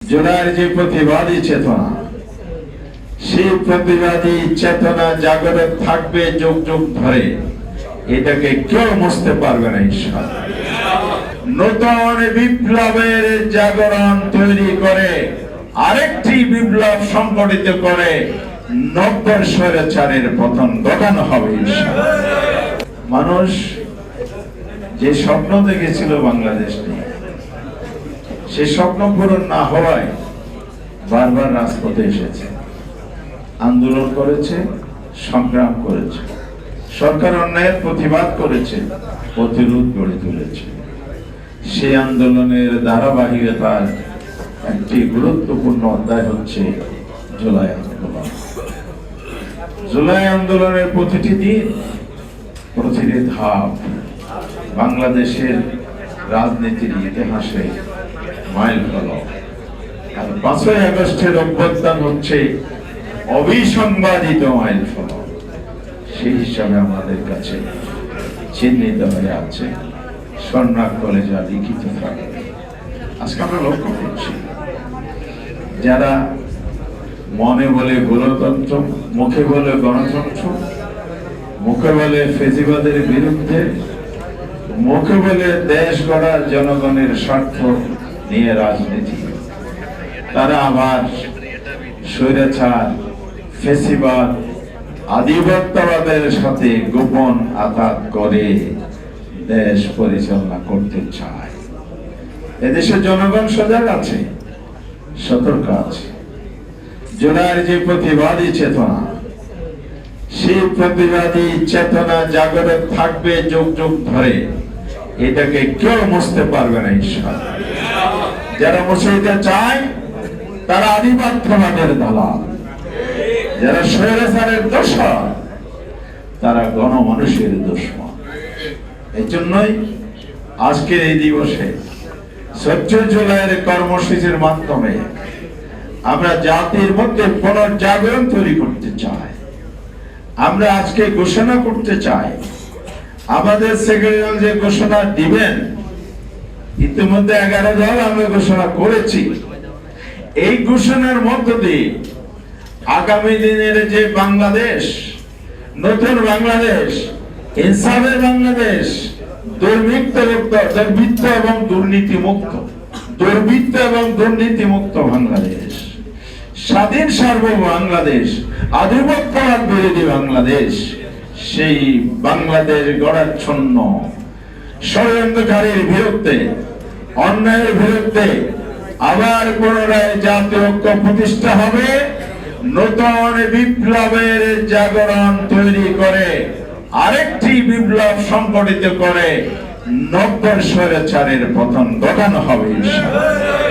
জুলাইয়ের যে প্রতিবাদী চেতনা, সেই প্রতিবাদী চেতনা জাগ্রত থাকবে যুগ যুগ ধরে। এটাকে কেউ মুছতে পারবে না ইনশাআল্লাহ। নতুন বিপ্লবের জাগরণ তৈরি করে আরেকটি বিপ্লব সংগঠিত করে নব্বই স্বৈরাচারের পতন ঘটানো হবে ইনশাআল্লাহ। মানুষ যে স্বপ্ন দেখেছিল বাংলাদেশ নিয়ে, সে স্বপ্ন পূরণ না হওয়ায় বারবার রাজপথে এসেছে, আন্দোলন করেছে, সংগ্রাম করেছে, সরকার অন্যায়ের প্রতিবাদ করেছে, প্রতিরোধ গড়ে তুলেছে। সেই আন্দোলনের ধারাবাহিকতার একটি গুরুত্বপূর্ণ অধ্যায় হচ্ছে জুলাই আন্দোলন। জুলাই আন্দোলনের প্রতিটি দিন, প্রতিটি ধাপ বাংলাদেশের রাজনীতির ইতিহাসে মাইল ফলক। আর 5ই আগস্টের অভ্যুত্থান হচ্ছে অবিসংবাদিত মাইল ফলক। সেই হিসাবে আমাদের কাছে চিহ্নিত হয়ে আছে, স্বর্ণাক্ষরে যা লিখিত থাকবে। আজকে আমরা লক্ষ্য করছি, যারা মনে বলে গণতন্ত্র, মুখে বলে গণতন্ত্র, মুখে বলে ফেসিবাদের বিরুদ্ধে, মুখে বলে দেশ গড়ার জনগণের স্বার্থ নিয়ে রাজনীতি, তারা আবার স্বৈরাচার, ফেসিবাদ, আধিপত্যবাদের সাথে গোপন আঘাত করে দেশ পরিচালনা করতে চায়। এদেশের জনগণ সজাগ আছে, সতর্ক আছে। জুলাইয়ের যে প্রতিবাদী চেতনা, সেই প্রতিবাদী চেতনা জাগ্রত থাকবে যুগ যুগ ধরে। এটাকে কেউ মুছতে পারবে না ইনশাআল্লাহ। যারা মুছে দিতে চায় তারা আধিপত্যবাদের দালাল, যারা স্বৈরাচারের দোসর তারা গণমানুষের দুশমন। এই জন্যই আজকের এই দিবসে 14 জুলাইয়ের কর্মসূচির মাধ্যমে আমরা জাতির মধ্যে পুনর্জাগরণ তৈরি করতে চাই। আমরা আজকে ঘোষণা করতে চাই, আমাদের সেক্রেটারি যে ঘোষণা দিবেন, ইতিমধ্যে 11 দল আমরা ঘোষণা করেছি। এই ঘোষণার মধ্য দিয়ে আগামী দিনের যে বাংলাদেশ, নতুন বাংলাদেশ, ইনসাফের বাংলাদেশ, দুর্বৃত্ত এবং দুর্নীতিমুক্ত বাংলাদেশ, স্বাধীন সার্বভৌম বাংলাদেশ, আধিপত্যবাদ বিরোধী বাংলাদেশ, সেই বাংলাদেশ গড়ার জন্য ষড়যন্ত্রকারীর বিরুদ্ধে, অন্যায়ের বিরুদ্ধে আবার পুনরায় জাতীয় ঐক্য প্রতিষ্ঠা হবে। নতুন বিপ্লবের জাগরণ তৈরি করে আরেকটি বিপ্লব সংগঠিত করে নব্বই স্বৈরাচারের পতন ঘটানো হবে ইনশাআল্লাহ।